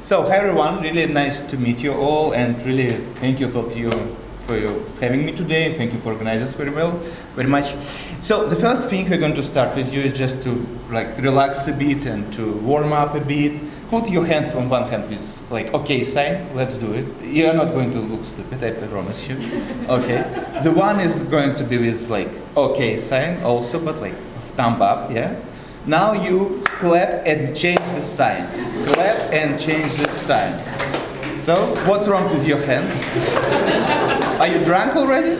So, hi everyone, really nice to meet you all, and really thank you for you having me today. Thank you for organizing this very much. So, the first thing we're going to start with you is just to relax a bit and to warm up a bit. Put your hands on one hand with OK sign. Let's do it. You are not going to look stupid, I promise you. Okay. The one is going to be with OK sign also, but thumb up, yeah. Now you clap and change the signs. Clap and change the signs. So, what's wrong with your hands? Are you drunk already?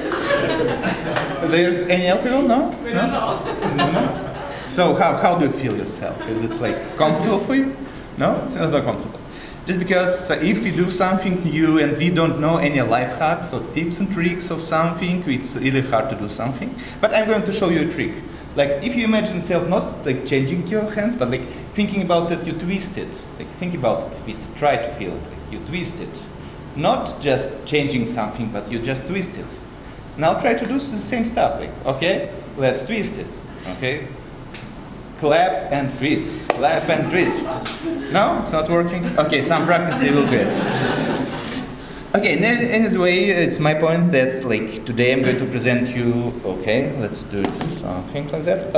There's any alcohol? No? We don't know. No? So, how do you feel yourself? Is it comfortable for you? No? It's not comfortable. Just because if we do something new and we don't know any life hacks or tips and tricks of something, it's really hard to do something. But I'm going to show you a trick. If you imagine yourself not changing your hands, but thinking about that you twist it. Think about it, twist it. Try to feel it. You twist it. Not just changing something, but you just twist it. Now try to do the same stuff. Okay, let's twist it. Okay, clap and twist. Clap and twist. No, it's not working. Okay, some practice will be. Okay, anyway, it's my point that today I'm going to present you, okay, let's do it, something like that.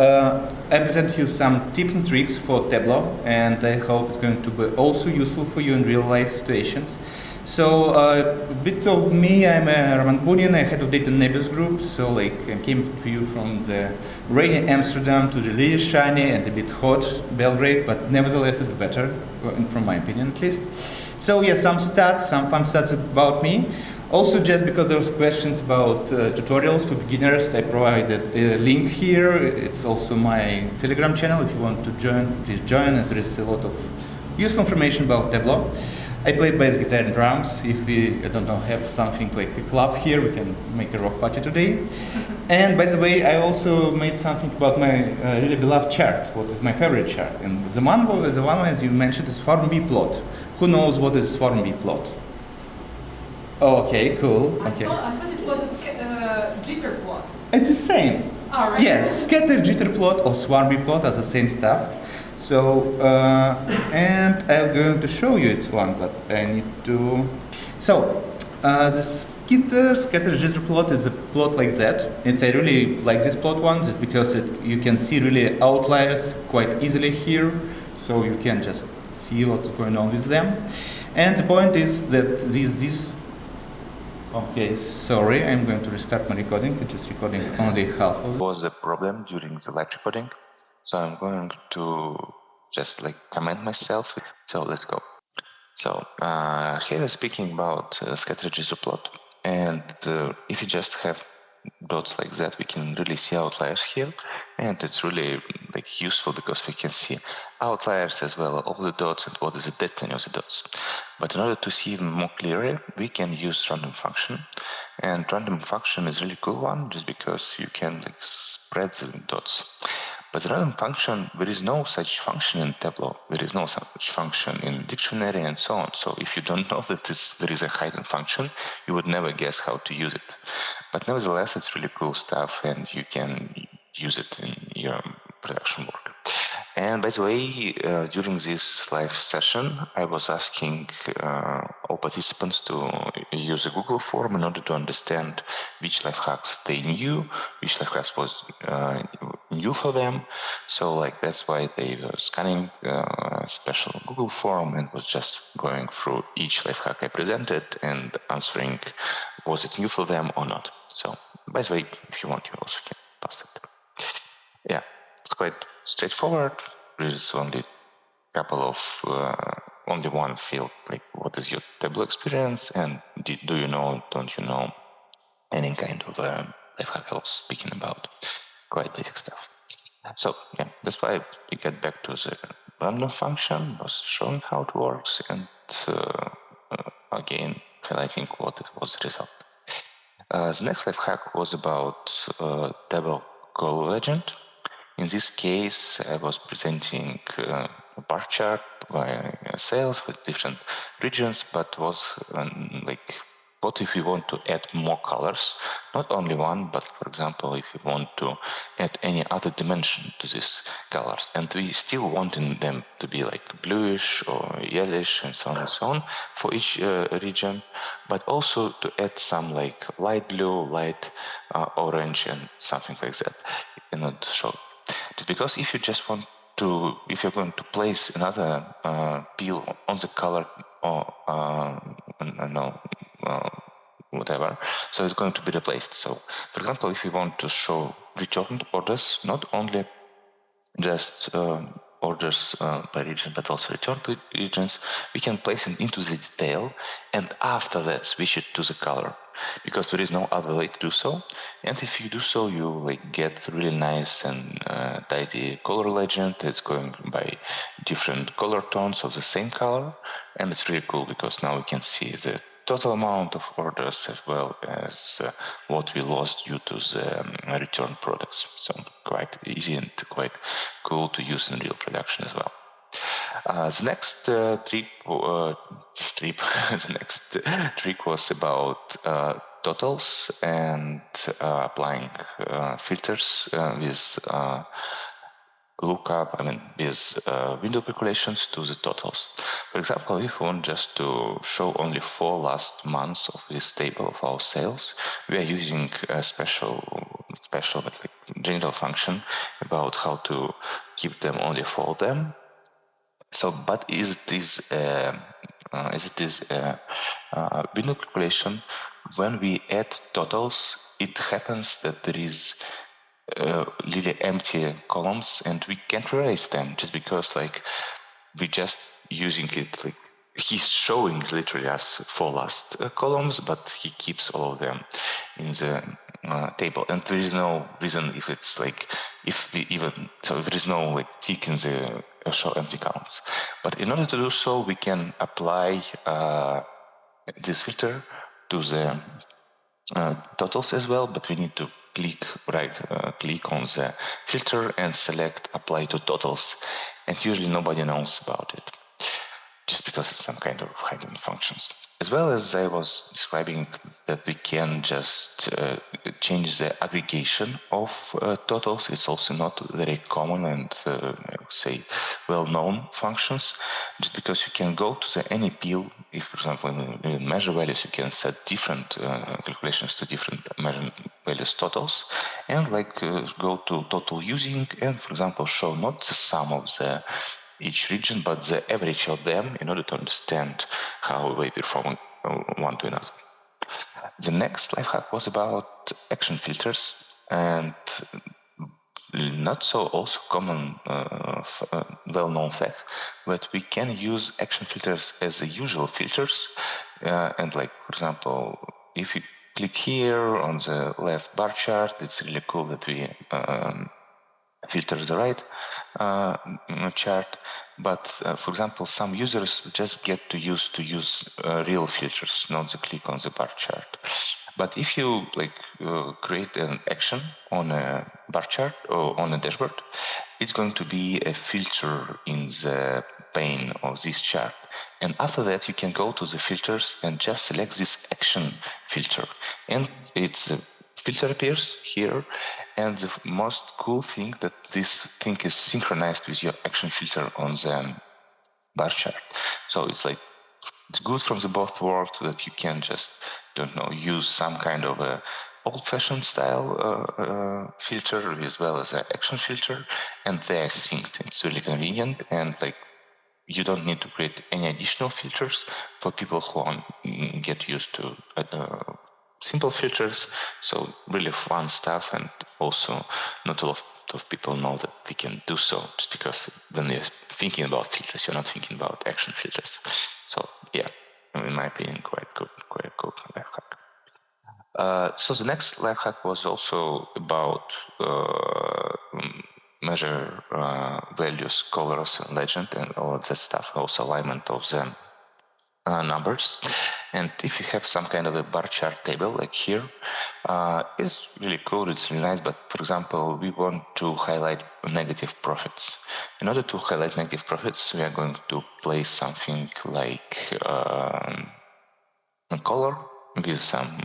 I present you some tips and tricks for Tableau, and I hope it's going to be also useful for you in real life situations. So, a bit of me, I'm Bunin, I'm head of data neighbors group, so I came to you from the rainy Amsterdam to the really shiny and a bit hot Belgrade, but nevertheless it's better, from my opinion at least. So yeah, some fun stats about me. Also, just because there's questions about tutorials for beginners, I provided a link here. It's also my Telegram channel. If you want to join, please join. And there is a lot of useful information about Tableau. I play bass guitar and drums. If we, have something like a club here, we can make a rock party today. And by the way, I also made something about my really beloved chart. What is my favorite chart? And the one as you mentioned is Form B plot. Who knows what is Form B plot? Okay, cool. Okay. I thought it was a jitter plot. It's the same. Oh, right. Yeah, scatter jitter plot or swarm B plot are the same stuff. So, and I'm going to show you it's one, but I need to. So, the scatter jitter plot is a plot like that. I really like this plot one just because you can see really outliers quite easily here. So you can just see what's going on with them. And the point is that with this. Okay, sorry, I'm going to restart my recording. I'm just recording only half of it. Was a problem during the live recording, so I'm going to just comment myself. So let's go. So here I'm speaking about scatter jitter plot, and if you just have dots like that, we can really see outliers here, and it's really useful because we can see outliers as well, all the dots and what is the destiny of the dots. But in order to see them more clearly, we can use random function, and random function is a really cool one just because you can spread the dots. But the random function, there is no such function in Tableau. There is no such function in dictionary and so on. So if you don't know that there is a hidden function, you would never guess how to use it. But nevertheless, it's really cool stuff, and you can use it in your production work. And by the way, during this live session, I was asking all participants to use a Google form in order to understand which life hacks they knew, which life hacks was new for them. So that's why they were scanning a special Google form and was just going through each life hack I presented and answering was it new for them or not. So by the way, if you want, you also can pass it. Yeah. It's quite straightforward. There is only only one field, what is your Tableau experience, and do you know, don't you know, any kind of life hack I was speaking about. Quite basic stuff. So yeah, that's why we get back to the random function, was showing how it works, and again highlighting what was the result. The next life hack was about Tableau call legend. In this case, I was presenting a bar chart by sales with different regions, but was what if we want to add more colors, not only one, but for example, if we want to add any other dimension to these colors, and we still wanting them to be like bluish or yellowish and so on for each region, but also to add some like light blue, light orange, and something like that in order to show. Just because if you just want to, if you're going to place another peel on the color or whatever, so it's going to be replaced. So, for example, if you want to show returned orders, not only just orders by region, but also returned regions, we can place it into the detail, and after that switch it to the color, because there is no other way to do so. And if you do so, you like get really nice and tidy color legend. It's going by different color tones of the same color, and it's really cool because now we can see the total amount of orders as well as what we lost due to the return products. So quite easy and quite cool to use in real production as well. The next trick was about totals and applying filters with lookup, with window calculations to the totals. For example, if we want just to show only 4 last months of this table of our sales, we are using a special like, general function about how to keep them only for them. So, but is this window calculation, when we add totals, it happens that there is really empty columns and we can't erase them just because like we just using it, like he's showing literally us 4 last columns, but he keeps all of them in the table, and there is no reason if it's like if there is no like tick in the show empty columns. But in order to do so, we can apply this filter to the totals as well, but we need to click on the filter and select apply to totals, and usually nobody knows about it just because it's some kind of hidden functions. As well as I was describing that we can just change the aggregation of totals. It's also not very common and I would say well-known functions, just because you can go to the any peel. If, for example, in measure values, you can set different calculations to different measure values totals, and like go to total using, and for example, show not the sum of the each region, but the average of them in order to understand how they perform one to another. The next life hack was about action filters, and not so also common well-known fact, but we can use action filters as the usual filters, and like for example, if you click here on the left bar chart, it's really cool that we filter the right chart, but for example, some users just get to use real filters, not the click on the bar chart. But if you like create an action on a bar chart or on a dashboard, it's going to be a filter in the pane of this chart, and after that you can go to the filters and just select this action filter, and it's filter appears here, and the most cool thing that this thing is synchronized with your action filter on the bar chart. So it's like it's good from the both worlds that you can just use some kind of a old-fashioned style filter as well as an action filter, and they're synced. It's really convenient, and like you don't need to create any additional filters for people who get used to simple filters. So really fun stuff, and also not a lot of people know that they can do so, just because when you're thinking about filters, you're not thinking about action filters. So yeah, in my opinion, quite cool life hack. So the next life hack was also about measure values, colors, and legend, and all of that stuff. Also alignment of the numbers. And if you have some kind of a bar chart table like here, it's really cool, it's really nice, but for example, we want to highlight negative profits. In order to highlight negative profits, we are going to place something like a color with some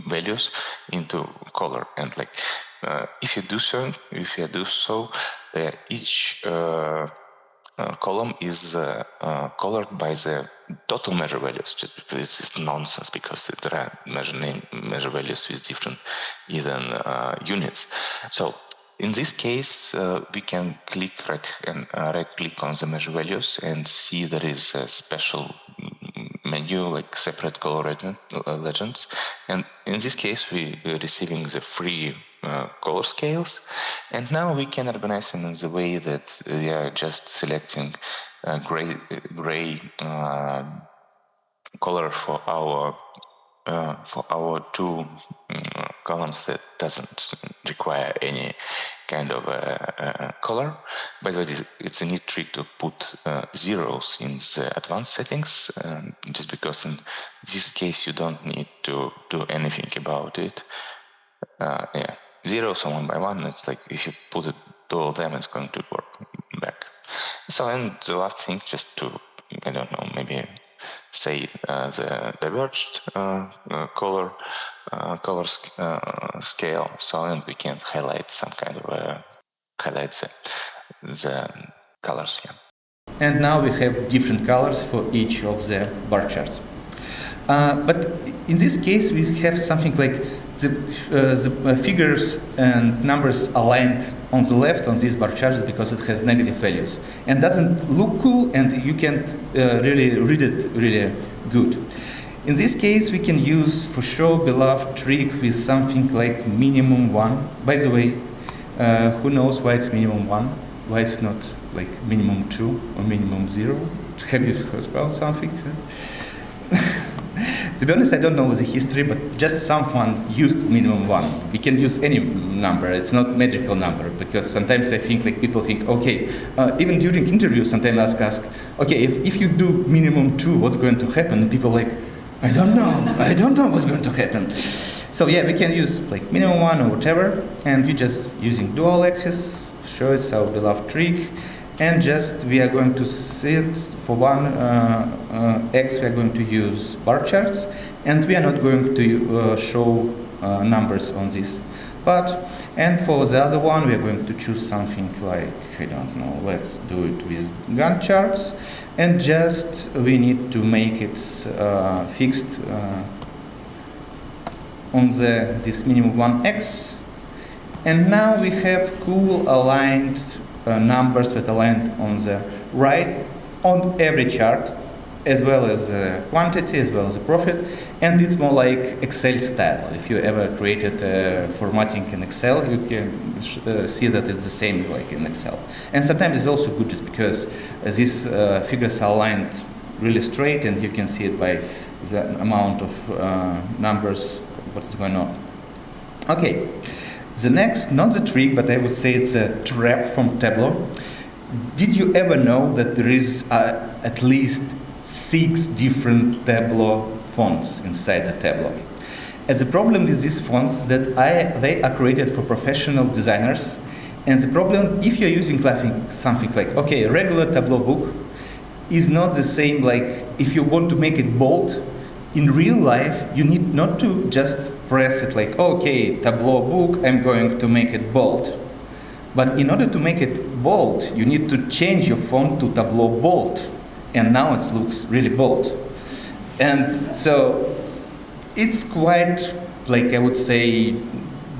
values into color, and like if you do so, each column is colored by the total measure values. This is nonsense because there are measure values with different even units. So in this case, we can right click on the measure values and see there is a special menu like separate color legends, and in this case we are receiving the free color scales, and now we can organize them in the way that we are just selecting gray color for our two columns that doesn't require any kind of color. By the way, it's a neat trick to put zeros in the advanced settings, just because in this case you don't need to do anything about it. Yeah, zeros or 1 by 1, it's like if you put it to all of them, it's going to work back. So, and the last thing, just to, I don't know, maybe say the diverged color scale, so and we can highlight some kind of highlight the colors here. And now we have different colors for each of the bar charts. But in this case, we have something like the figures and numbers aligned on the left on these bar charts because it has negative values and doesn't look cool, and you can't really read it really good. In this case, we can use for sure beloved trick with something like minimum 1. By the way, who knows why it's minimum 1? Why it's not like minimum 2 or minimum 0? Have you heard about something? To be honest, I don't know the history, but just someone used minimum 1. We can use any number. It's not magical number, because sometimes I think like people think, okay, even during interviews, sometimes ask, okay, if you do minimum 2, what's going to happen? And people like, I don't know what's going to happen. So yeah, we can use like minimum 1 or whatever, and we just using dual axis, show it's our beloved trick. And just we are going to set for one X, we are going to use bar charts, and we are not going to show numbers on this. And for the other one, we are going to choose something like, I don't know, let's do it with Gantt charts, and just we need to make it fixed on this minimum 1X. And now we have cool aligned numbers that aligned on the right on every chart, as well as quantity, as well as the profit, and it's more like Excel style. If you ever created formatting in Excel, you can see that it's the same like in Excel. And sometimes it's also good just because these figures are aligned really straight, and you can see it by the amount of numbers, what is going on. Okay. The next, not the trick, but I would say it's a trap from Tableau. Did you ever know that there is at least 6 different Tableau fonts inside the Tableau? And the problem with these fonts that they are created for professional designers. And the problem, if you're using something like, okay, a regular Tableau book is not the same like if you want to make it bold. In real life, you need not to just press it like, okay, Tableau book, I'm going to make it bold. But in order to make it bold, you need to change your font to Tableau bold. And now it looks really bold. And so it's quite, like I would say,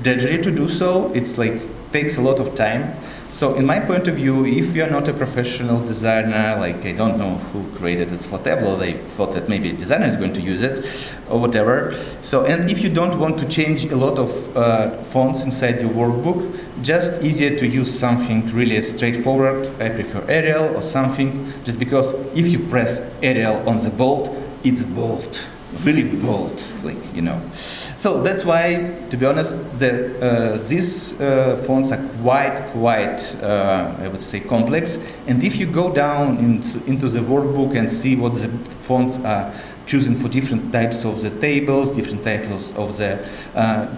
drudgery to do so. It's like, takes a lot of time. So in my point of view, if you're not a professional designer, like I don't know who created this for Tableau, they thought that maybe a designer is going to use it or whatever. So, and if you don't want to change a lot of fonts inside your workbook, just easier to use something really straightforward. I prefer Arial or something, just because if you press Arial on the bold, it's bold. Really bold, like, you know. So that's why, to be honest, these fonts are quite I would say, complex. And if you go down into the workbook and see what the fonts are chosen for different types of the tables, different types of the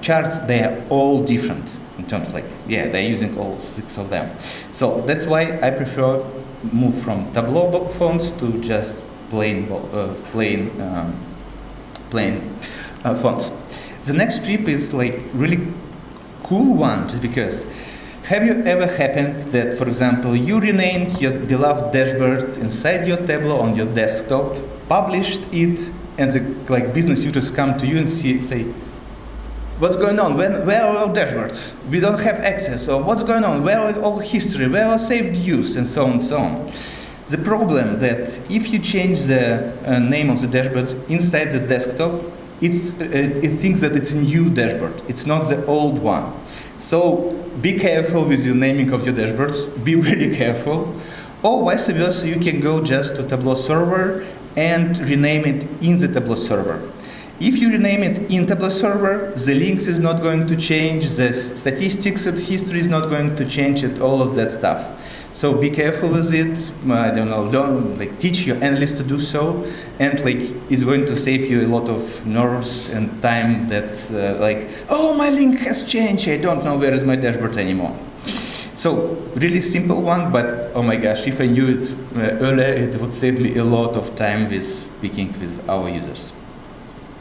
charts, they are all different in terms like, yeah, they're using all 6 of them. So that's why I prefer move from Tableau fonts to just plain fonts. The next tip is like really cool one, just because. Have you ever happened that, for example, you renamed your beloved dashboard inside your Tableau on your desktop, published it, and the business users come to you and say, what's going on? Where are our dashboards? We don't have access. Or what's going on? Where are all history? Where are saved views? And so on and so on. The problem that if you change the name of the dashboard inside the desktop, it thinks that it's a new dashboard. It's not the old one. So be careful with your naming of your dashboards. Be really careful. Or vice versa, you can go just to Tableau server and rename it in the Tableau server. If you rename it in Tableau server, the links is not going to change, the statistics and history is not going to change, and all of that stuff. So be careful with it. I don't know, teach your analysts to do so, and it's going to save you a lot of nerves and time. That oh, my link has changed. I don't know where is my dashboard anymore. So really simple one, but oh my gosh, if I knew it earlier, it would save me a lot of time with speaking with our users.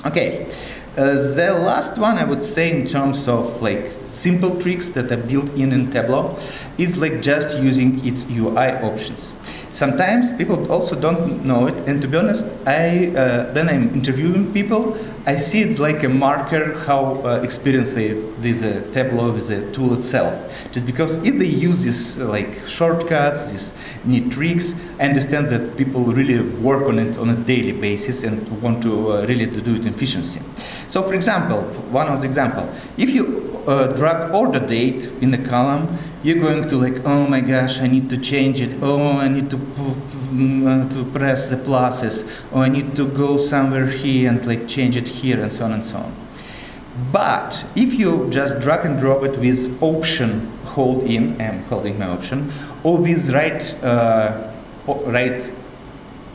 Okay, the last one I would say in terms of simple tricks that are built in Tableau is just using its UI options. Sometimes people also don't know it, and to be honest, then I'm interviewing people, I see it's like a marker how experienced they with the Tableau, with the tool itself. Just because if they use these shortcuts, these neat tricks, I understand that people really work on it on a daily basis and want to really to do it in efficiency. So for example, one of the example, if you drag order date in a column, you're going to oh my gosh, I need to change it. Oh, I need to press the pluses. Oh, I need to go somewhere here and change it here, and so on and so on. But if you just drag and drop it with option hold in, I'm holding my option, or with right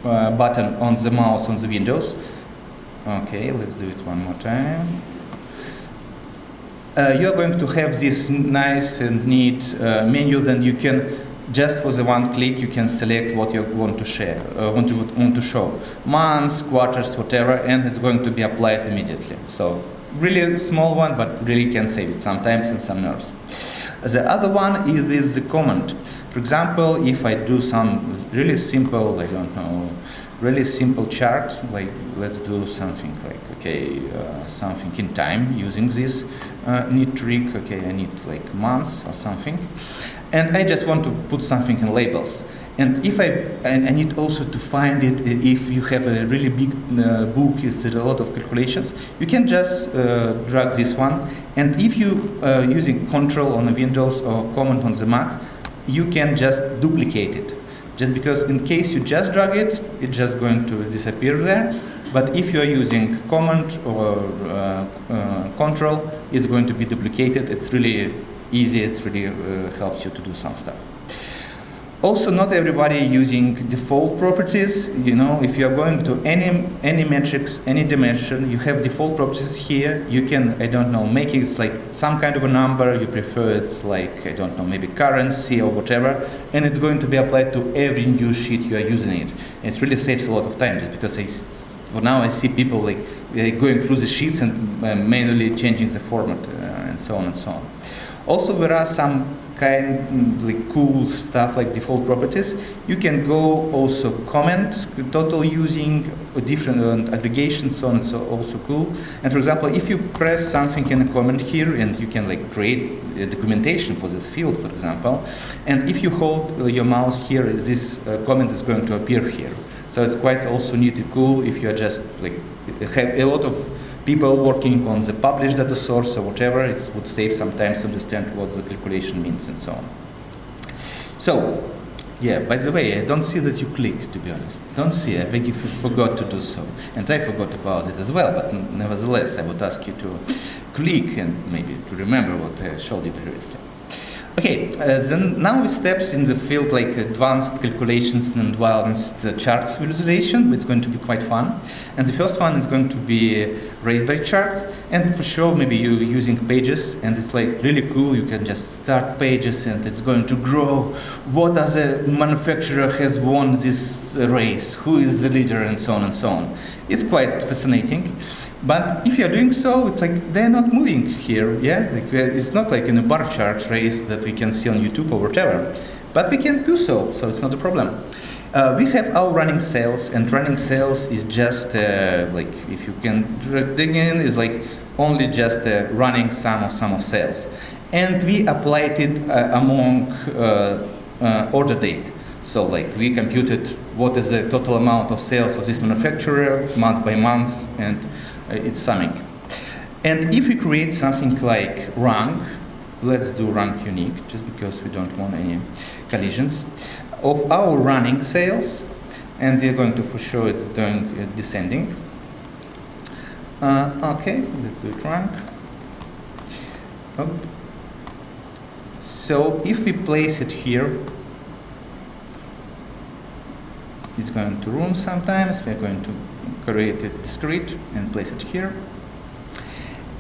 button on the mouse on the Windows. Okay, let's do it one more time. You're going to have this nice and neat menu. Then you can, just for the one click, you can select what you want to share, want to show, months, quarters, whatever, and it's going to be applied immediately. So really small one, but really can save it sometimes and some nerves. The other one is the comment. For example, if I do some really simple, I don't know, really simple chart, let's do something something in time using this neat trick. Okay, I need months or something, and I just want to put something in labels. And if I need also to find it, if you have a really big book with a lot of calculations, you can just drag this one, and if you using Control on the Windows or Command on the Mac, you can just duplicate it. Just because in case you just drag it, it's just going to disappear there. But if you're using Command or Control, it's going to be duplicated. It's really easy. It's really helps you to do some stuff. Also, not everybody using default properties. If you're going to any metrics, any dimension, you have default properties here. You can, I don't know, make it some kind of a number. You prefer it's I don't know, maybe currency or whatever, and it's going to be applied to every new sheet you are using it. And it really saves a lot of time, just because for now I see people going through the sheets and manually changing the format and so on and so on. Also, there are some cool stuff like default properties. You can go also comment total using different aggregations, so on and so, also cool. And for example, if you press something in a comment here, and you can create a documentation for this field, for example, and if you hold your mouse here, this comment is going to appear here. So it's quite also neat and cool if you are just have a lot of people working on the published data source or whatever. It would save some time to understand what the calculation means and so on. So, yeah, by the way, I don't see that you click, to be honest. Don't see, I think if you forgot to do so. And I forgot about it as well, but nevertheless, I would ask you to click and maybe to remember what I showed you previously. Okay, then now we steps in the field advanced calculations and advanced charts visualization. It's going to be quite fun. And the first one is going to be raised by chart. And for sure, maybe you're using pages, and it's really cool. You can just start pages, and it's going to grow. What other manufacturer has won this race? Who is the leader, and so on and so on. It's quite fascinating. But if you are doing so, it's like they're not moving here, yeah? Like it's not like in a bar chart race that we can see on YouTube or whatever. But we can do so it's not a problem. We have our running sales, and running sales is just like, if you can dig in, is like only just a running sum of sales. And we applied it among order date. So like we computed what is the total amount of sales of this manufacturer month by month, and it's summing. And if we create something like rank, let's do rank unique, just because we don't want any collisions, of our running sales, and we're going to for sure it's doing descending. Okay, let's do it rank. Oh. So if we place it here, it's going to run sometimes. We're going to create it discrete and place it here.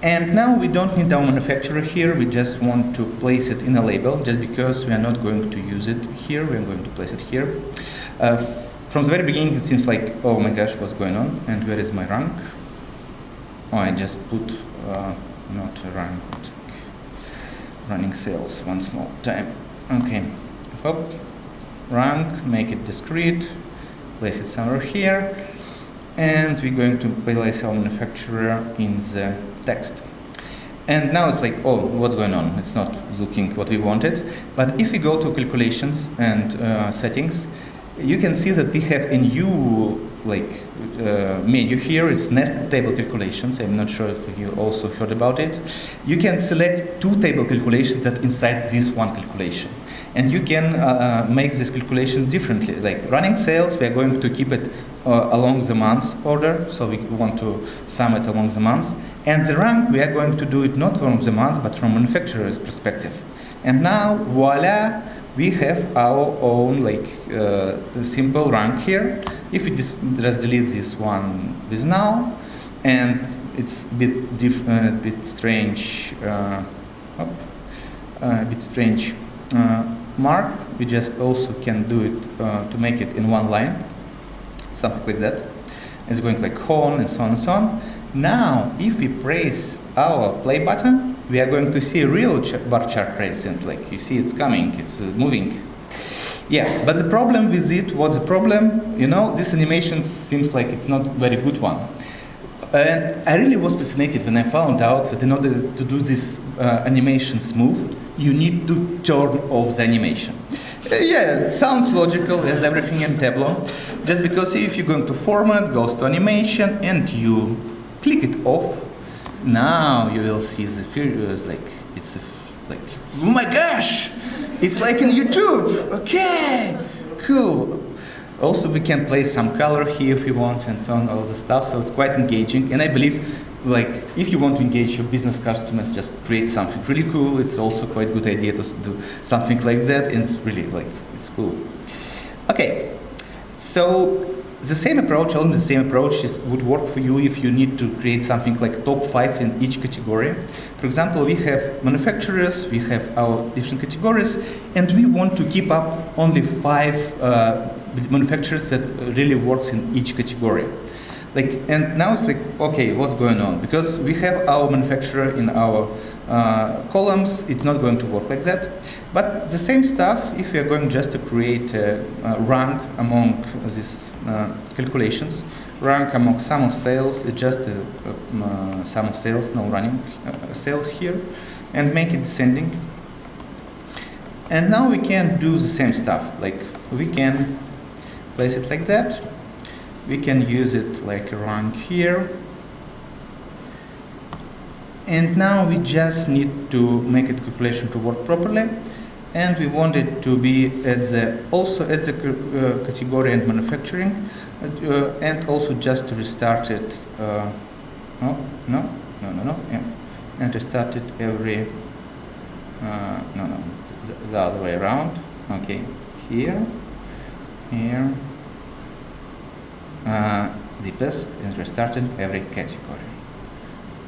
And now we don't need our manufacturer here, we just want to place it in a label, just because we are not going to use it here, we are going to place it here. From the very beginning it seems like, oh my gosh, what's going on, and where is my rank? Oh, I just put not a rank, but running sales once more time. Okay, hop, rank, make it discrete, place it somewhere here, and we're going to place our manufacturer in the text. And now it's like, oh, what's going on? It's not looking what we wanted. But if we go to calculations and settings, you can see that we have a new menu here. It's nested table calculations. I'm not sure if you also heard about it. You can select two table calculations that inside this one calculation. And you can make this calculation differently. Like running sales, we are going to keep it along the months order, so we want to sum it along the months. And the rank, we are going to do it not from the month, but from manufacturer's perspective. And now, voila, we have our own simple rank here. If we just delete this one with now, and it's a bit strange, mark, we just also can do it to make it in one line, something like that. It's going like home and so on and so on. Now, if we press our play button, we are going to see a real bar chart race, and like you see, it's coming, it's moving. Yeah, but the problem with it, what's the problem? You know, this animation seems like it's not a very good one. And I really was fascinated when I found out that in order to do this animation smooth, you need to turn off the animation. Yeah, it sounds logical as everything in Tableau. Just because if you're going to format, goes to animation, and you click it off, now you will see the figures oh my gosh, it's like in YouTube. Okay, cool. Also, we can place some color here if we want, and so on, all the stuff. So it's quite engaging, and I believe, like, if you want to engage your business customers, just create something really cool. It's also quite a good idea to do something like that, and it's really it's cool. Okay, so the same approach, almost the same approach, would work for you if you need to create something like top 5 in each category. For example, we have manufacturers, we have our different categories, and we want to keep up only 5 manufacturers that really works in each category. And now it's like, okay, what's going on? Because we have our manufacturer in our columns, it's not going to work like that. But the same stuff, if we are going just to create a rank among these calculations, rank among sum of sales, it's just a sum of sales, no running sales here, and make it descending. And now we can do the same stuff. Like, we can place it like that. We can use it like a rank here. And now we just need to make it calculation to work properly. And we want it to be also at the category and manufacturing, and also just to restart it. No, yeah. And restart it every. No, the other way around. Okay, here. Deepest, and restart it every category.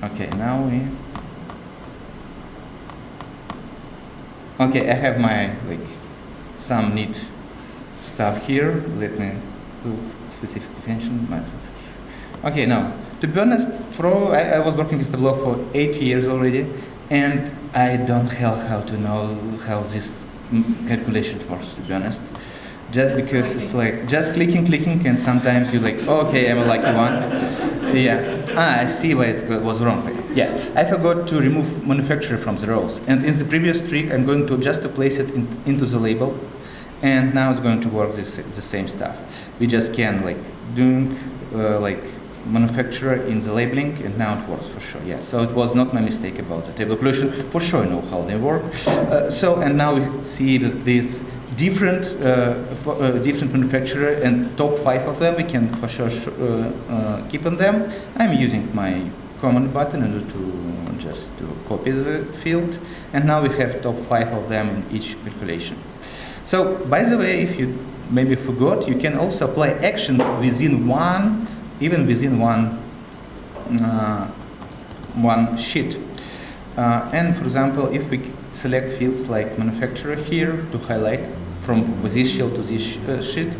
Okay, now we. Okay, I have my some neat stuff here. Let me do specific definition. Okay, now To be honest, I was working with Tableau for 8 years already, and I don't how to know how this calculation works, to be honest. Just because it's like just clicking, and sometimes you're like, okay, I'm a lucky one. Yeah. I see why it was wrong. Yeah. I forgot to remove manufacturer from the rows, and in the previous trick, I'm going to just to place it into the label, and now it's going to work the same stuff. We just can like doing like manufacturer in the labeling, and now it works for sure. Yeah, so it was not my mistake about the table calculation. For sure, I know how they work. And now we see that these different manufacturer, and top 5 of them we can for sure keep on them. I'm using my command button in order to just to copy the field, and now we have top 5 of them in each calculation. So, by the way, if you maybe forgot, you can also apply actions within one sheet. And for example, if we select fields like manufacturer here to highlight from this sheet to this sheet,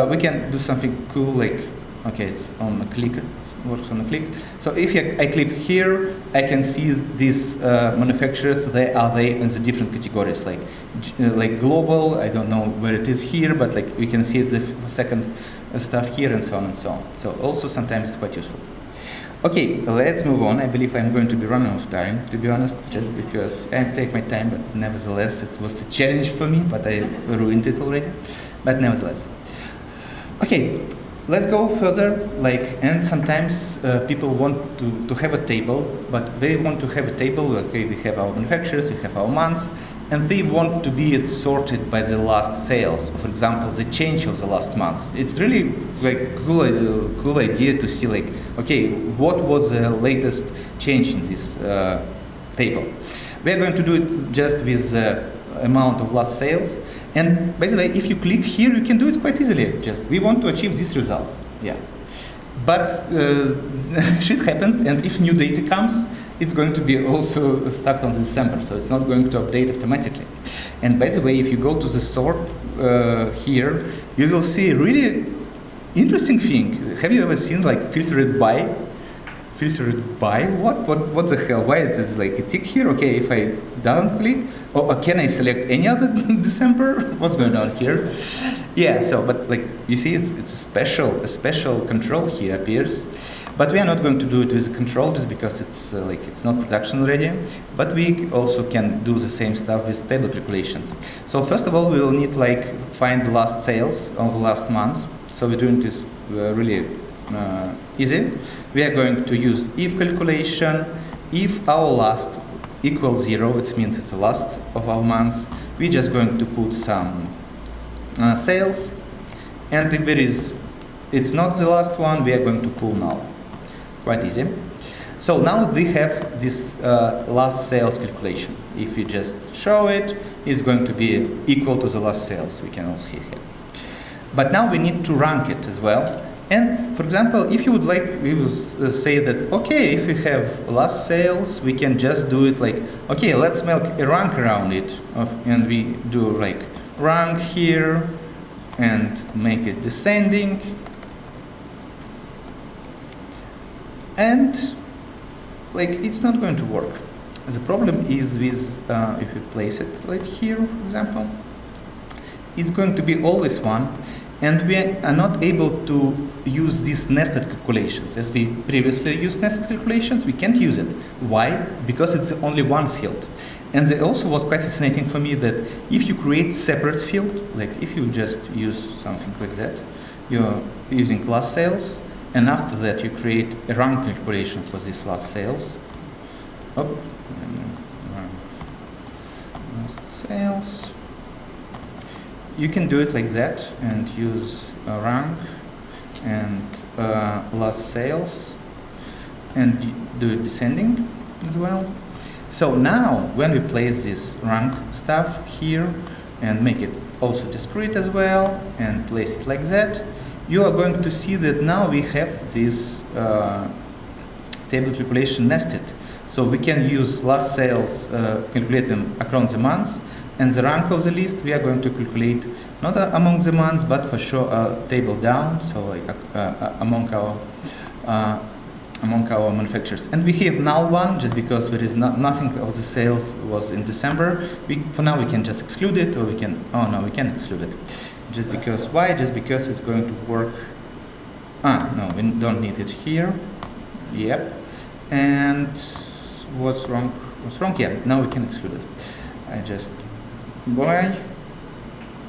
we can do something cool like, okay, it's on a click, it works on a click. So if I click here, I can see these manufacturers, they in the different categories, like global, I don't know where it is here, but like we can see the second stuff here and so on and so on. So also sometimes it's quite useful. Okay, let's move on. I believe I'm going to be running out of time, to be honest, just because I take my time, but nevertheless, it was a challenge for me, but I ruined it already. But nevertheless. Okay, let's go further, and sometimes people want to have a table, but they want to have a table, okay, we have our manufacturers, we have our months, and they want to be sorted by the last sales, for example, the change of the last month. It's really cool idea to see okay, what was the latest change in this table. We are going to do it just with the amount of last sales. And by the way, if you click here, you can do it quite easily. Just we want to achieve this result. Yeah. But shit happens, and if new data comes, it's going to be also stuck on the sample, so it's not going to update automatically. And by the way, if you go to the sort here, you will see a really interesting thing. Have you ever seen filtered by? Filtered by what the hell? Why it is a tick here? Okay, if I down click, or can I select any other December? What's going on here? Yeah, so but you see, it's a special control here appears, but we are not going to do it with control just because it's not production ready. But we also can do the same stuff with table calculations. So first of all, we will need find the last sales of the last month. So we're doing this really easy. We are going to use if calculation. If our last equals 0, it means it's the last of our months. We're just going to put some sales, and if it's not the last one, we are going to pull null. Quite easy. So now we have this last sales calculation. If we just show it, it's going to be equal to the last sales. We can all see here. But now we need to rank it as well. And for example, if you would we will say that, okay, if we have last sales, we can just do it okay, let's make a rank around it. And we do rank here and make it descending. And it's not going to work. The problem is with, if you place it here, for example, it's going to be always 1. And we are not able to use these nested calculations. As we previously used nested calculations, we can't use it. Why? Because it's only one field. And it also was quite fascinating for me that if you create separate field, if you just use something like that, you're using last sales, and after that you create a rank calculation for this last sales. Last sales. You can do it like that and use rank and last sales and do it descending as well. So now when we place this rank stuff here and make it also discrete as well and place it like that, you are going to see that now we have this table calculation nested. So we can use last sales, calculate them across the months, and the rank of the list we are going to calculate not among the months, but for sure table down, so among our among our manufacturers. And we have null one just because there is nothing of the sales was in December. For now we can just exclude it, or we can, oh no, we can exclude it. Just because, why? Just because it's going to work. No, we don't need it here. Yep. And what's wrong? What's wrong? Yeah, now we can exclude it. I just, why?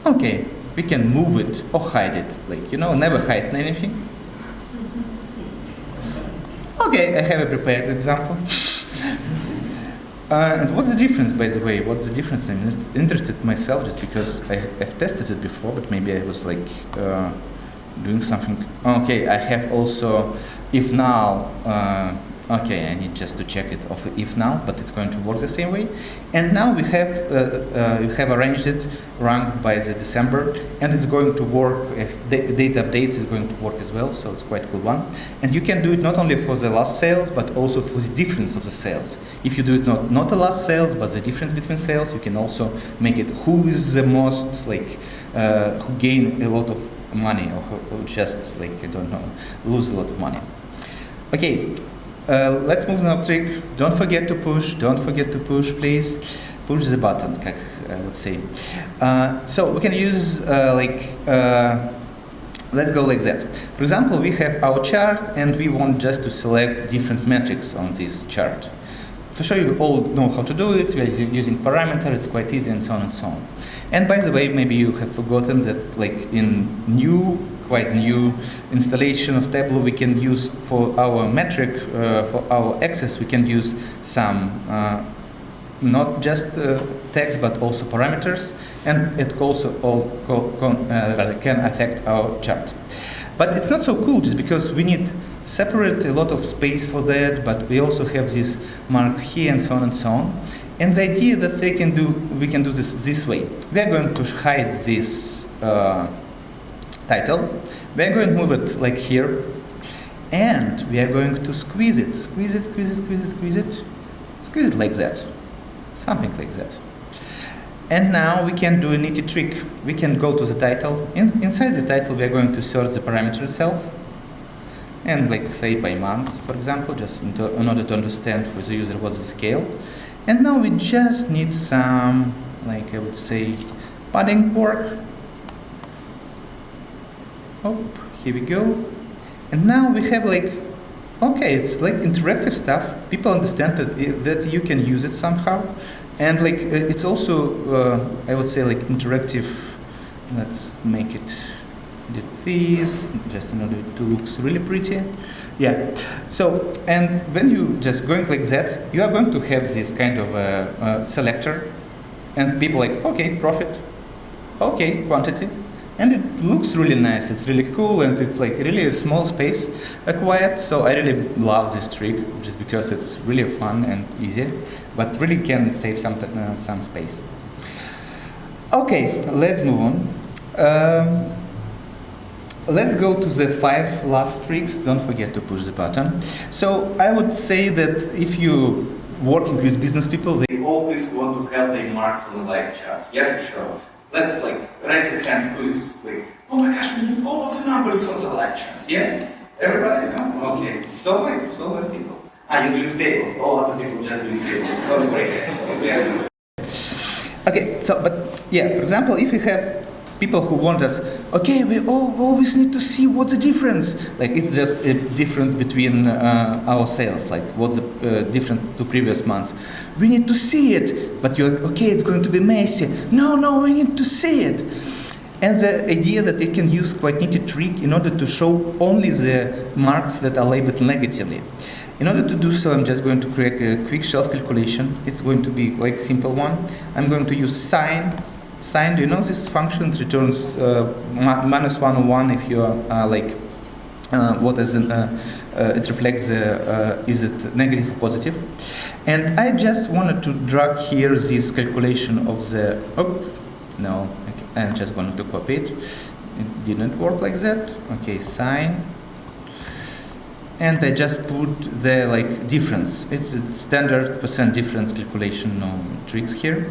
Okay, we can move it or hide it. Like, you know, never hide anything. Okay, I have a prepared example. And what's the difference, by the way? What's the difference? I'm interested myself just because I've tested it before, but maybe I was like doing something. Okay, I have also if now. Okay, I need just to check it of if now, but it's going to work the same way. And now we have arranged it ranked by the December, and it's going to work if the data updates is going to work as well. So it's quite a cool one. And you can do it not only for the last sales, but also for the difference of the sales. If you do it not the last sales, but the difference between sales, you can also make it who is the most like who gain a lot of money, or who just like I don't know, lose a lot of money. Okay. Let's move to the trick. Don't forget to push. Don't forget to push, please. Push the button, как I would say. So we can use let's go like that. For example, we have our chart, and we want just to select different metrics on this chart. For sure, you all know how to do it. We are using parameter. It's quite easy, and so on and so on. And by the way, maybe you have forgotten that, like in quite new installation of Tableau, we can use for our metric, for our axis, we can use some not just text but also parameters, and it also all can affect our chart. But it's not so cool just because we need separate a lot of space for that, but we also have these marks here and so on and so on. And the idea that we can do this way. We are going to hide this title. We are going to move it like here, and we are going to squeeze it like that, something like that. And now we can do a nifty trick. We can go to the title. Inside the title, we are going to search the parameter itself, and like say by months, for example, just in order to understand for the user what's the scale. And now we just need some, like I would say, padding work. Oh, here we go. And now we have like, okay, it's like interactive stuff. People understand that you can use it somehow. And like, it's also, I would say like interactive. Let's make it this, just in order to look really pretty. Yeah, so, and when you just going like that, you are going to have this kind of selector, and people like, okay, profit, okay, quantity, and it looks really nice, it's really cool, and it's like really a small space acquired, so I really love this trick, just because it's really fun and easy, but really can save some space. Okay, let's move on. Let's go to the 5 last tricks. Don't forget to push the button. So I would say that if you working with business people, they always want to have their marks on the live charts. Yeah, for sure. Let's like raise a hand who is like, oh my gosh, we need all the numbers on the live charts. Yeah, everybody, no? Okay. So less people. You're doing tables. All other people just doing tables. Oh, great. Okay. So, but yeah, for example, if you have people who want us, okay, we always need to see what's the difference. Like it's just a difference between our sales, like what's the difference to previous months. We need to see it, but you're like, okay, it's going to be messy. No, we need to see it. And the idea that you can use quite nifty trick in order to show only the marks that are labeled negatively. In order to do so, I'm just going to create a quick shelf calculation. It's going to be like simple one. I'm going to use sign. Do you know this function? It returns minus 101 if you are like what is it reflects is it negative or positive. And I just wanted to drag here this calculation of the no, I'm just going to copy it. It didn't work like that. Okay, sign. And I just put the like difference. It's a standard percent difference calculation, no tricks here.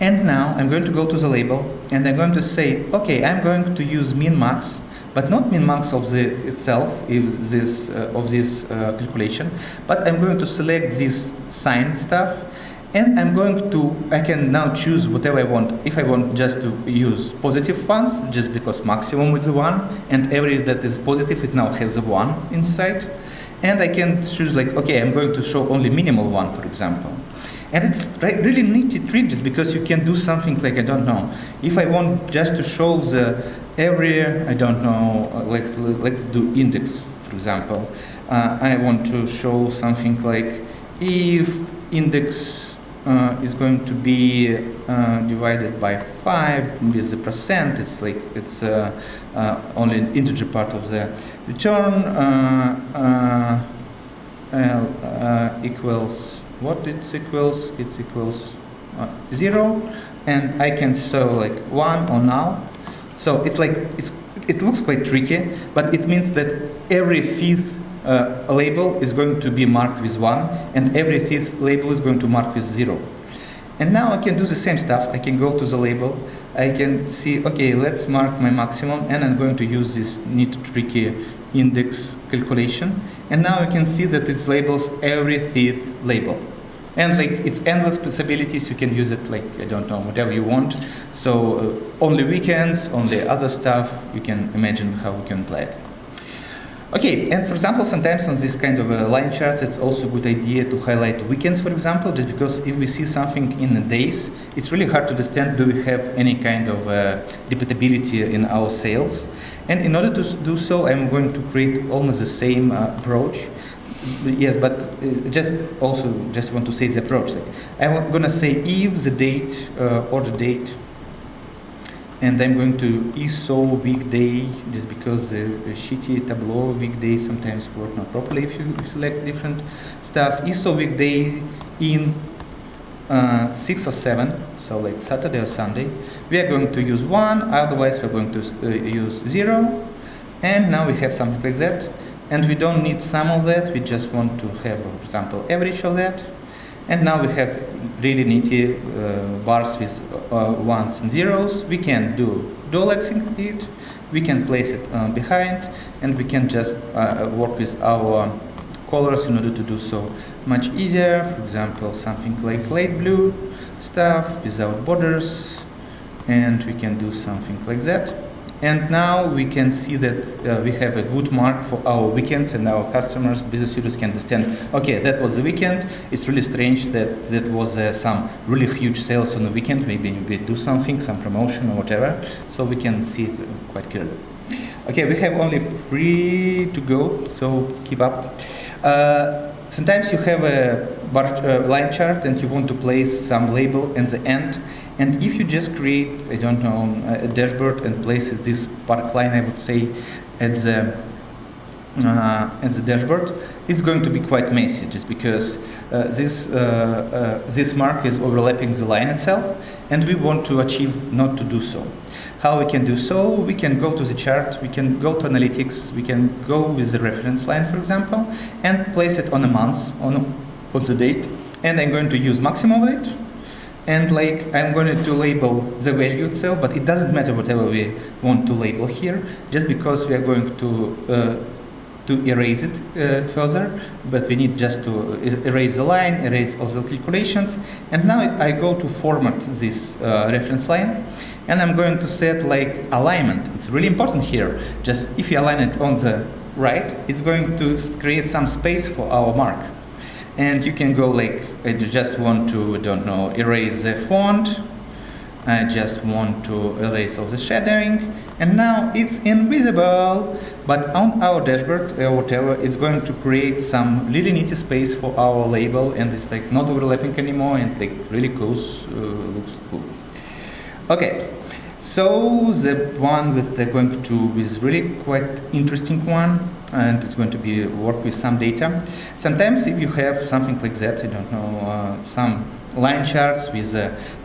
And now I'm going to go to the label, and I'm going to say, okay, I'm going to use min max, but not min-max of the itself of this calculation, but I'm going to select this sign stuff, and I can now choose whatever I want. If I want just to use positive ones, just because maximum is 1, and every that is positive, it now has a 1 inside. And I can choose like, okay, I'm going to show only minimal 1, for example. And it's really neat trick, just because you can do something like, I don't know, if I want just to show the every, I don't know, let's do index, for example. I want to show something like if index is going to be divided by 5 with the percent, it's like it's only an integer part of the return equals what it equals 0, and I can show like 1 or null. So it's like it looks quite tricky, but it means that every fifth label is going to be marked with 1, and every fifth label is going to mark with 0. And now I can do the same stuff. I can go to the label, I can see, okay, let's mark my maximum, and I'm going to use this neat tricky index calculation. And now I can see that it labels every fifth label. And like it's endless possibilities, you can use it like, I don't know, whatever you want. So only weekends, only other stuff, you can imagine how you can play it. Okay, and for example, sometimes on this kind of line charts, it's also a good idea to highlight weekends, for example, just because if we see something in the days, it's really hard to understand, do we have any kind of repeatability in our sales? And in order to do so, I'm going to create almost the same approach. Yes, but just want to say the approach. Like, I'm going to say if the date or the date, and I'm going to ISO weekday, just because the shitty Tableau weekday sometimes work not properly if you select different stuff. ISO weekday in 6 or 7, so like Saturday or Sunday. We are going to use 1, otherwise we're going to use 0, and now we have something like that. And we don't need sum of that, we just want to have, for example, average of that. And now we have really nifty bars with 1s and 0s. We can do dual-axing it, we can place it behind, and we can just work with our colors in order to do so much easier. For example, something like light blue stuff without borders, and we can do something like that. And now we can see that we have a good mark for our weekends, and our customers, business users can understand, okay, that was the weekend. It's really strange that that was some really huge sales on the weekend. Maybe we do something, some promotion or whatever. So we can see it quite clearly. Okay, we have only 3 to go, so keep up. Sometimes you have a line chart and you want to place some label at the end. And if you just create, I don't know, a dashboard and place this park line, I would say, at the dashboard, it's going to be quite messy, just because this mark is overlapping the line itself, and we want to achieve not to do so. How we can do so? We can go to the chart, we can go to analytics, we can go with the reference line, for example, and place it on a month, on the date, and I'm going to use maximum of it. And like I'm going to label the value itself, but it doesn't matter whatever we want to label here, just because we are going to erase it further, but we need just to erase the line, erase all the calculations. And now I go to format this reference line, and I'm going to set like alignment. It's really important here. Just if you align it on the right, it's going to create some space for our mark. And you can go like, I just want to, I don't know, erase the font. I just want to erase all the shadowing. And now it's invisible. But on our dashboard or whatever, it's going to create some really neat space for our label. And it's like not overlapping anymore. And it's like really cool, looks cool. Okay. So the one with going to is really quite interesting one, and it's going to be work with some data. Sometimes if you have something like that, I don't know, some line charts with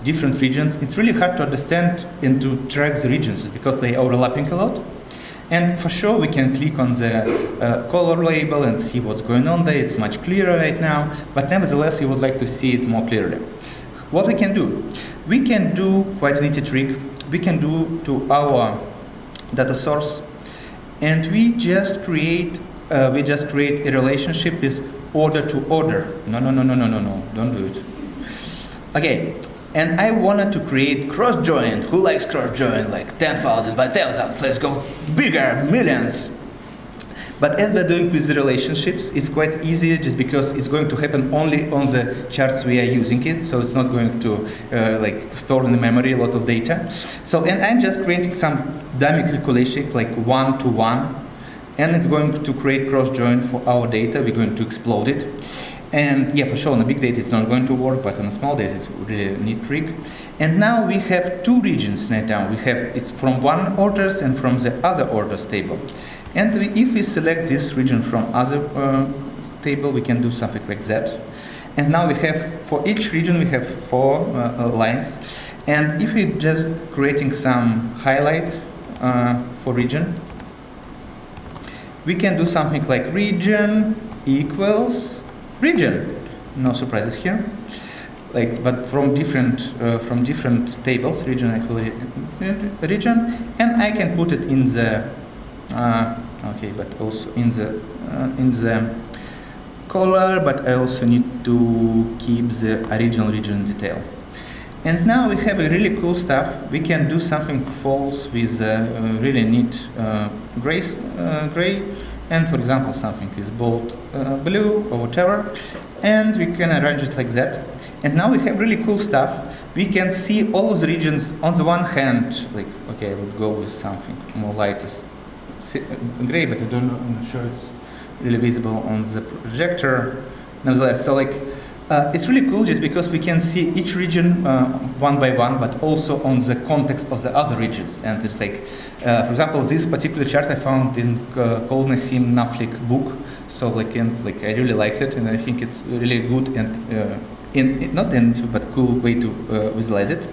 different regions, it's really hard to understand and to track the regions because they are overlapping a lot. And for sure we can click on the color label and see what's going on there. It's much clearer right now, but nevertheless you would like to see it more clearly. What we can do? We can do quite a neat trick. We can do to our data source, and we just create a relationship with order to order. No, don't do it. Okay, and I wanted to create cross join. Who likes cross join? Like 10,000, 5,000. Let's go bigger, millions. But as we're doing with the relationships, it's quite easy just because it's going to happen only on the charts we are using it. So it's not going to like store in the memory a lot of data. So, and I'm just creating some dummy calculation like 1 to 1. And it's going to create cross join for our data. We're going to explode it. And yeah, for sure, on a big data it's not going to work, but on a small data it's really a neat trick. And now we have two regions right now. It's from one orders and from the other orders table. And if we select this region from other table, we can do something like that. And now we have, for each region, we have 4 lines. And if we're just creating some highlight for region, we can do something like region equals region. No surprises here. But from different tables, region equals region, and I can put it in the but also in the color, but I also need to keep the original region detail. And now we have a really cool stuff. We can do something false with really neat gray, and for example something is bold blue or whatever, and we can arrange it like that. And now we have really cool stuff. We can see all of the regions. On the one hand, I would go with something more light as gray, but I'm not sure it's really visible on the projector. Nevertheless, so it's really cool just because we can see each region one by one, but also on the context of the other regions. And it's for example, this particular chart I found in Kol Nassim Naflik book. So I really liked it, and I think it's really good and but cool way to visualize it.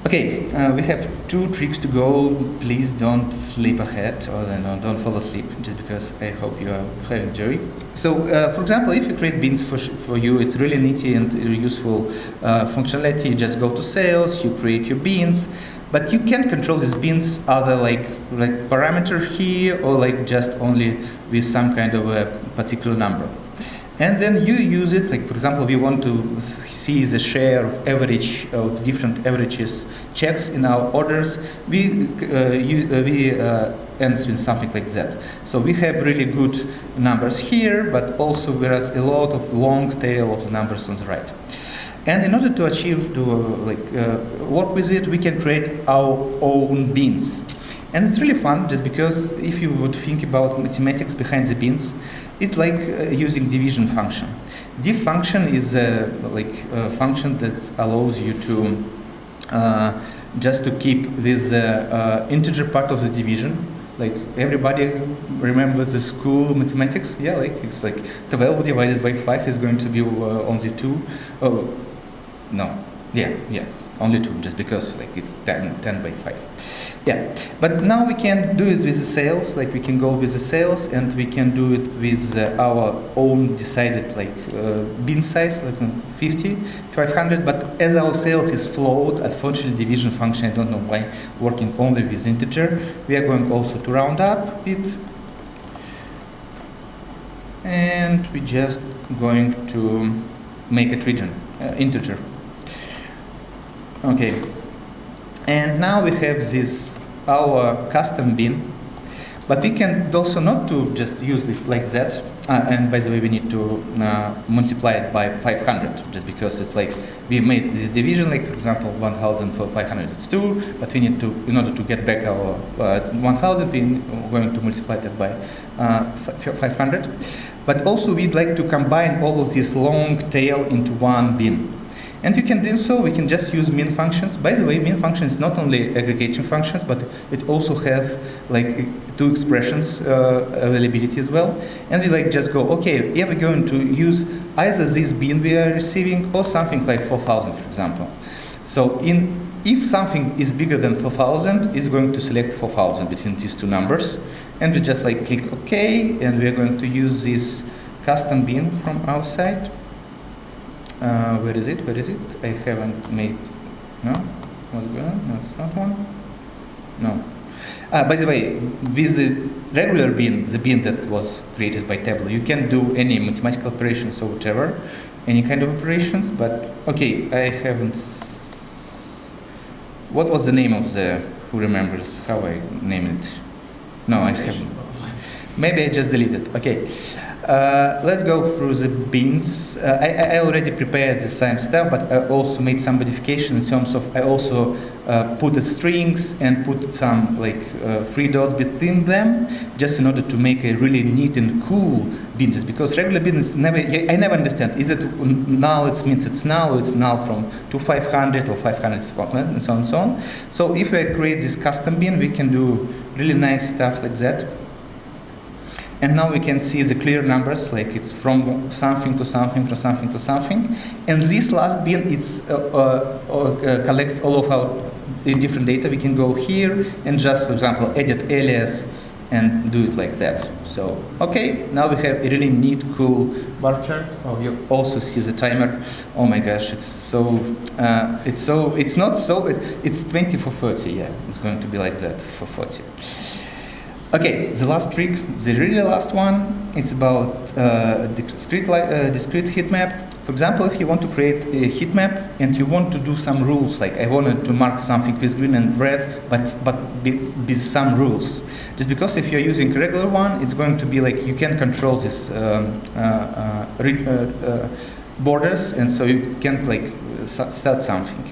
Okay, we have 2 tricks to go. Please don't sleep ahead, or don't fall asleep, just because I hope you are enjoy. So, for example, if you create bins for you, it's really neat and useful functionality. You just go to sales, you create your bins, but you can't control these bins either like parameter here or just only with some kind of a particular number. And then you use it, for example, we want to see the share of average of different averages checks in our orders. We end with something like that. So we have really good numbers here, but also whereas a lot of long tail of the numbers on the right. And in order to achieve work with it, we can create our own bins. And it's really fun just because if you would think about mathematics behind the bins, it's like using division function. Div function is a function that allows you to just to keep this integer part of the division. Everybody remembers the school mathematics, yeah? It's 12 divided by 5 is going to be only 2. Oh, no, yeah, only 2, just because it's 10 by 5. Yeah, but now we can do it with the sales. We can go with the sales, and we can do it with our own decided bin size, 50, 500. But as our sales is flowed, unfortunately, division function, I don't know why, working only with integer. We are going also to round up it, and we're just going to make it region, integer. Okay. And now we have our custom bin, but we can also not to just use it like that. And by the way, we need to multiply it by 500, just because it's we made this division, for example, 1,000 for 500 is 2, but we need to, in order to get back our 1,000, we're going to multiply that by 500. But also we'd like to combine all of this long tail into one bin. And you can do so, we can just use min functions. By the way, min function is not only aggregation functions, but it also has 2 expressions availability as well. And we just go, okay, yeah, we're going to use either this bin we are receiving or something like 4,000, for example. So if something is bigger than 4,000, it's going to select 4,000 between these 2 numbers. And we just click OK, and we're going to use this custom bin from our side. Where is it? I haven't made. No? What's going on? No, it's not one. No. By the way, with the regular bin, the bin that was created by Tableau, you can do any mathematical operations or whatever, any kind of operations, but okay, I haven't... What was the name of the... Who remembers how I named it? No, I haven't. Maybe I just deleted. Okay. Let's go through the bins. I already prepared the same stuff, but I also made some modification in terms of I also put strings and put some like 3 dots between them, just in order to make a really neat and cool bin. Just because regular bin is never, I never understand. Is it null? It means it's null. Or it's null from to 500 or 500 and so on and so on. So if we create this custom bin, we can do really nice stuff like that. And now we can see the clear numbers, like it's from something to something to something to something. And this last bin, it's collects all of our different data. We can go here and just, for example, edit alias and do it like that. So, okay, now we have a really neat, cool bar chart. Oh, you also see the timer. Oh my gosh, it's not so, it's 20 for 30, yeah. It's going to be like that for 40. Okay, the last trick, the really last one, it's about discrete heat map. For example, if you want to create a heat map and you want to do some rules, like I wanted to mark something with green and red, but with some rules. Just because if you're using a regular one, it's going to be like you can control this borders, and so you can't like set something.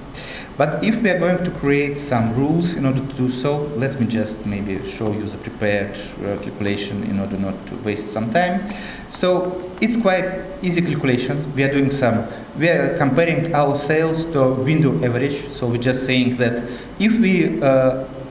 But if we are going to create some rules in order to do so, let me just maybe show you the prepared calculation in order not to waste some time. So it's quite easy calculations. We are comparing our sales to window average. So we're just saying that if we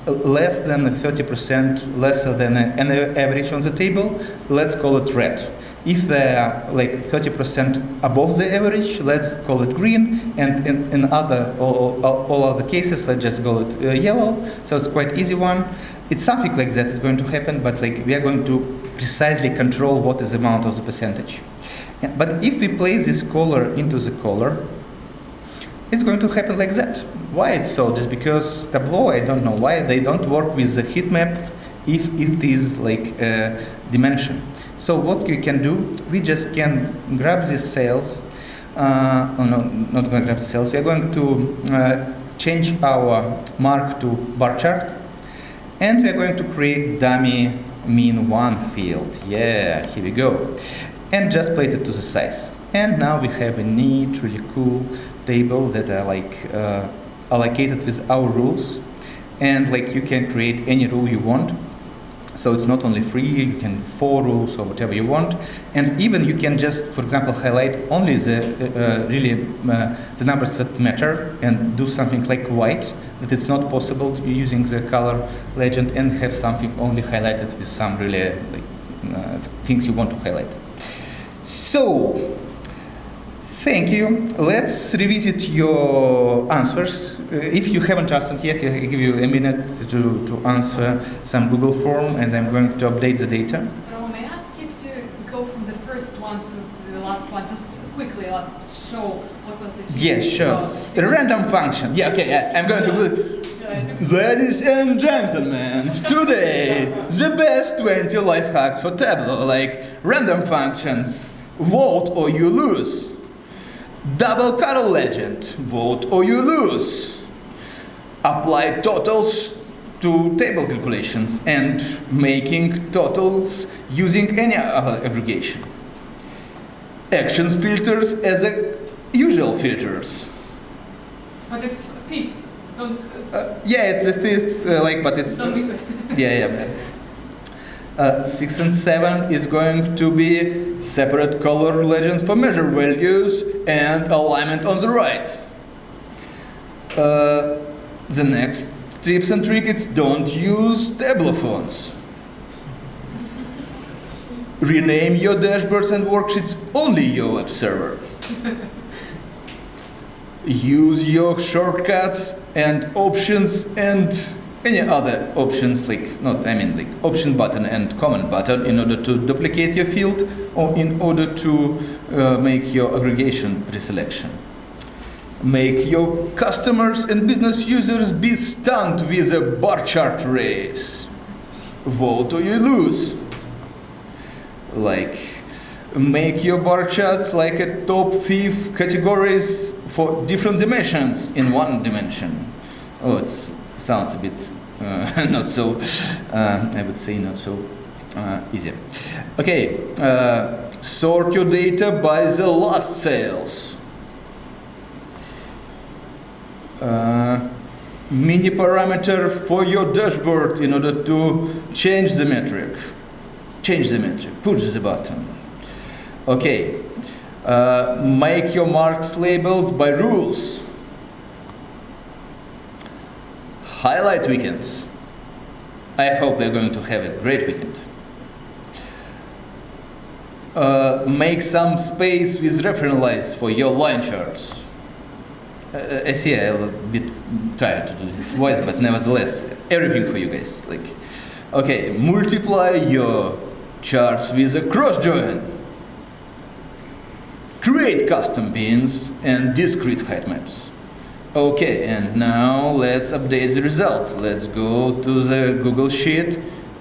less than 30% lesser than an average on the table, let's call it red. If they're like 30% above the average, let's call it green, and in all other cases, let's just call it yellow. So it's quite easy one. It's something like that is going to happen, but like we are going to precisely control what is the amount of the percentage. But if we place this color into the color, it's going to happen like that. Why it's so? Just because Tableau, I don't know why, they don't work with the heat map if it is like a dimension. So what we can do, we just can grab these cells, not going to grab the cells, we are going to change our mark to bar chart, and we are going to create dummy min1 field. Yeah, here we go. And just plate it to the size. And now we have a neat, really cool table that are like allocated with our rules. And like you can create any rule you want. So it's not only 3, you can 4 rules or whatever you want. And even you can just, for example, highlight only the the numbers that matter and do something like white, that it's not possible using the color legend, and have something only highlighted with some really things you want to highlight. So, thank you. Let's revisit your answers. If you haven't answered yet, I give you a minute to answer some Google form, and I'm going to update the data. Roman, may I ask you to go from the first one to the last one, just quickly, let's show what was the... Yes, sure. A random function. Yeah, okay, yeah. I'm going to do... Ladies and gentlemen, today, the best 20 life hacks for Tableau, like random functions, vote or you lose. Double color legend, vote or you lose. Apply totals to table calculations and making totals using any other aggregation. Actions filters as a usual filters. But it's fifth. Don't... yeah, it's the fifth, but it's... Don't miss it. Yeah. 6 and 7 is going to be separate color legends for measure values and alignment on the right. The next tips and tricks: don't use Tableau fonts. Rename your dashboards and worksheets only your web server. Use your shortcuts and options and any other options, option button and comment button, in order to duplicate your field or in order to make your aggregation preselection. Make your customers and business users be stunned with a bar chart race. Vote or you lose. Like, make your bar charts like a top 5 categories for different dimensions in one dimension. Oh, it sounds a bit not so, I would say not so easy. Okay, sort your data by the last sales. Mini parameter for your dashboard in order to change the metric. Change the metric, push the button. Okay, make your marks labels by rules. Highlight weekends. I hope we're going to have a great weekend. Make some space with reference lines for your line charts. I see I'm a bit tired to do this voice, but nevertheless, everything for you guys. Like, okay, multiply your charts with a cross join. Create custom bins and discrete height maps. Okay, and now let's update the result. Let's go to the Google Sheet,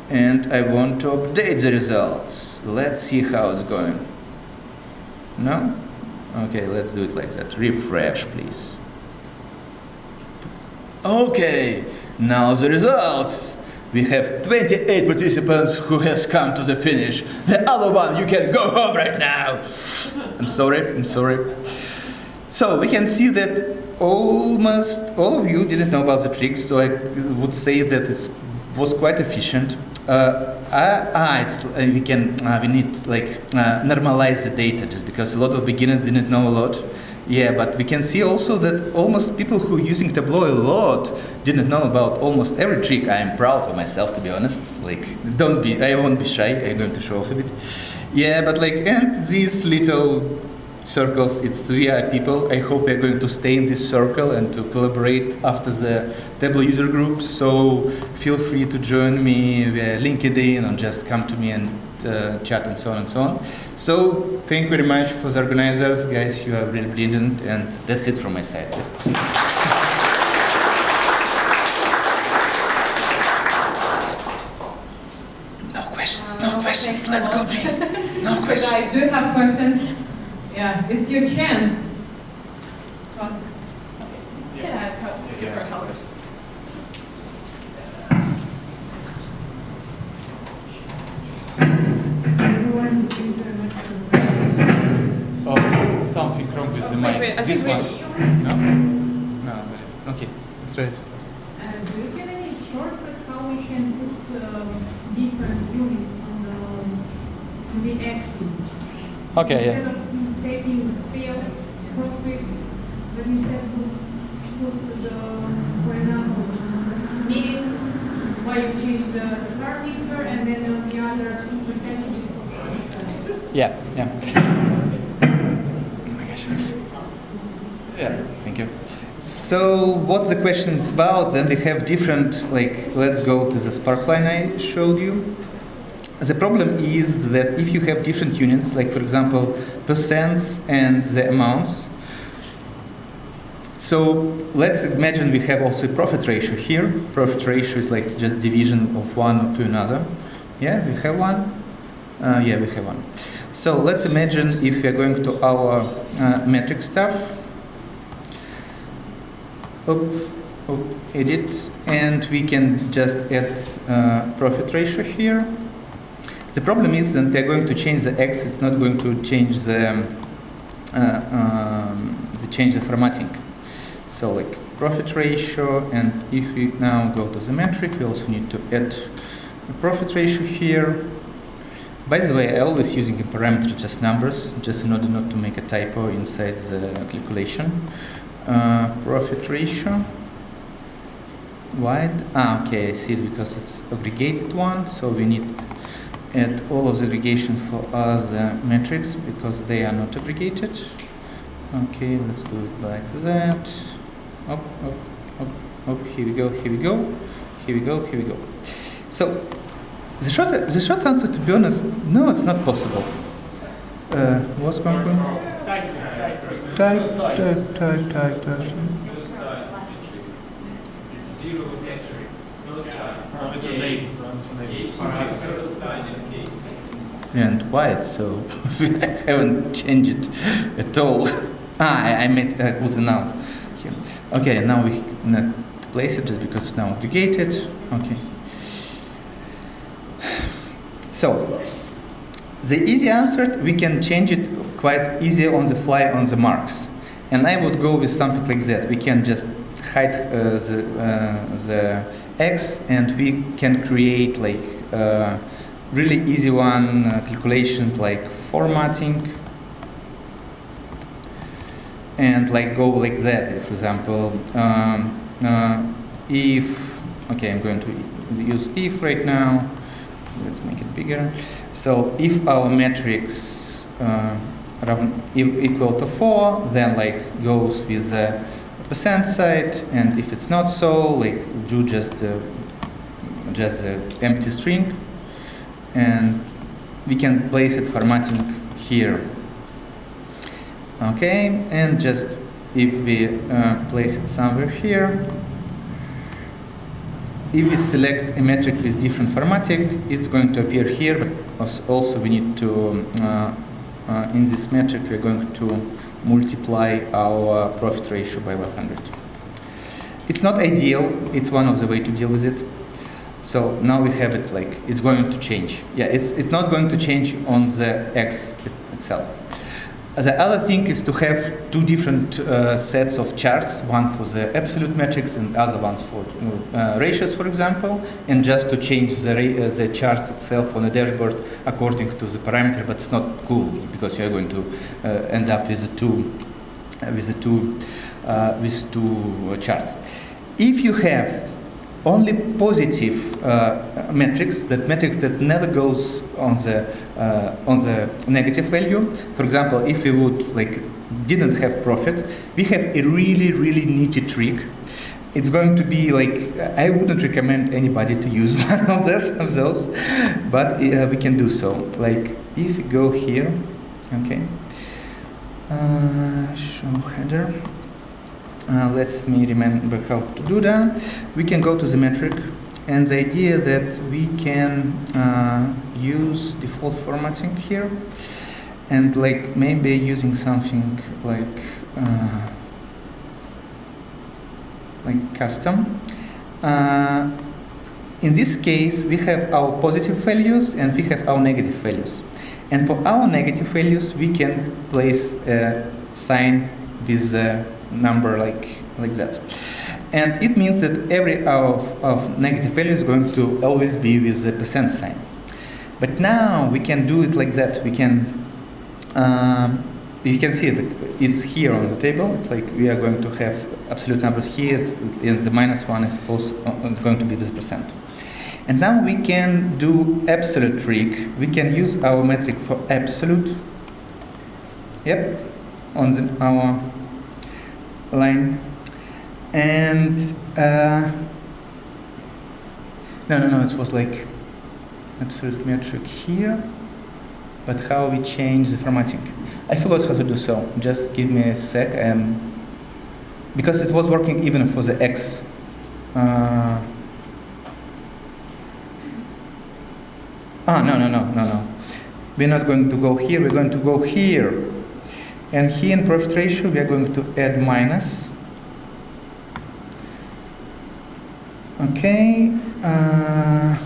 and I want to update the results. Let's see how it's going. No? Okay, let's do it like that. Refresh, please. Okay, now the results. We have 28 participants who has come to the finish. The other one, you can go home right now. I'm sorry. So we can see that almost all of you didn't know about the tricks, so I would say that it was quite efficient. We need like normalize the data, just because a lot of beginners didn't know a lot. Yeah, but we can see also that almost people who are using Tableau a lot didn't know about almost every trick. I am proud of myself, to be honest. Like, I won't be shy. I'm going to show off a bit. Yeah, but like, and these little circles, it's VI people. I hope they're going to stay in this circle and to collaborate after the Tableau user group. So feel free to join me via LinkedIn and just come to me and chat and so on and so on. So thank you very much for the organizers, guys. You are really brilliant, and that's it from my side. No questions. Let's go, Jane. No questions. So guys, do you have questions? Yeah, it's your chance to ask. Yeah, let's give her help. Oh, something wrong with the mic. Wait, this one. No. Okay, that's right. Do you have any shortcut how we can put different units on the axis? Okay, Instead of taking field profit, but instead just put the, for example, minutes, that's why you change the parameter, and then on the other percentages of Yeah. Oh my gosh. Yeah, thank you. So what the question is about, then we have different, like, let's go to the sparkline I showed you. The problem is that if you have different units, like for example, percents and the amounts. So let's imagine we have also a profit ratio here. Profit ratio is like just division of one to another. Yeah, we have one. Yeah, we have one. So let's imagine if we are going to our metric stuff. Edit, and we can just add profit ratio here. The problem is that they're going to change the X. It's not going to change the formatting. So like profit ratio, and if we now go to the metric, we also need to add a profit ratio here. By the way, I always using a parameter just numbers, just in order not to make a typo inside the calculation. Profit ratio. Wide. Okay, I see it because it's aggregated one, so we need add all of the aggregation for other metrics because they are not aggregated. Okay, let's do it like that. Here we go. So the short answer, to be honest, no, it's not possible. What's going on? And why it's so? I haven't changed it at all. I made put it now here. Okay, now we not place it just because it's now aggregated. Okay. So the easy answer, we can change it quite easy on the fly on the marks. And I would go with something like that. We can just hide the X, and we can create like really easy one calculation like formatting, and like go like that. For example, if, okay, I'm going to use if right now. Let's make it bigger. So if our metrics equal to 4, then like goes with the percent side, and if it's not so, like do just the empty string, and we can place it formatting here. Okay, and just if we place it somewhere here, if we select a metric with different formatting, it's going to appear here, but also we need to, in this metric, we're going to multiply our profit ratio by 100. It's not ideal, it's one of the ways to deal with it. So now we have it like, it's going to change. Yeah, it's not going to change on the X itself. The other thing is to have two different sets of charts, one for the absolute metrics and other ones for ratios, for example, and just to change the charts itself on the dashboard according to the parameter, but it's not cool because you're going to end up with two charts. If you have only positive metrics that never goes on the negative value. For example, if we would like didn't have profit, we have a really nifty trick. It's going to be like, I wouldn't recommend anybody to use one of those, but we can do so. Like if we go here, okay, show header. Let me remember how to do that. We can go to the metric, and the idea that we can use default formatting here, and like maybe using something like custom. In this case, we have our positive values and we have our negative values. And for our negative values, we can place a sign with a number like that. And it means that every of negative value is going to always be with a percent sign. But now we can do it like that. We can, you can see it, it's here on the table. It's like we are going to have absolute numbers here, and the minus one is also going to be with percent. And now we can do absolute trick. We can use our metric for absolute. Yep, on our line. And no, it was like absolute metric here. But how we change the formatting? I forgot how to do so. Just give me a sec. Because it was working even for the X. No. We're not going to go here, we're going to go here. And here in profit ratio, we are going to add minus. Okay, I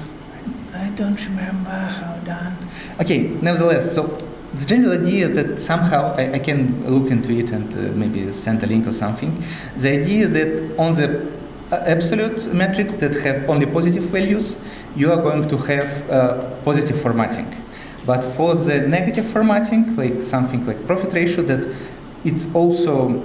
don't remember how done. Okay, nevertheless, so the general idea that somehow I can look into it and maybe send a link or something. The idea that on the absolute metrics that have only positive values, you are going to have positive formatting. But for the negative formatting, like something like profit ratio, that it's also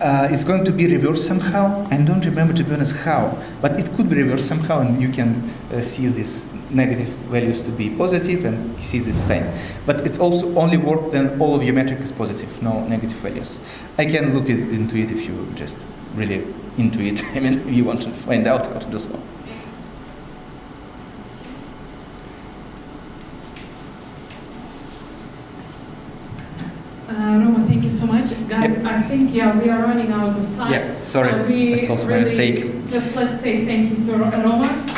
it's going to be reversed somehow. I don't remember, to be honest, how, but it could be reversed somehow, and you can see these negative values to be positive and see this sign. But it's also only work when all of your metric is positive, no negative values. I can look into it if you just really into it. I mean, if you want to find out how to do so. you so much, guys. I think we are running out of time. Yeah, sorry, We it's also my really mistake. Just let's say thank you to Roman.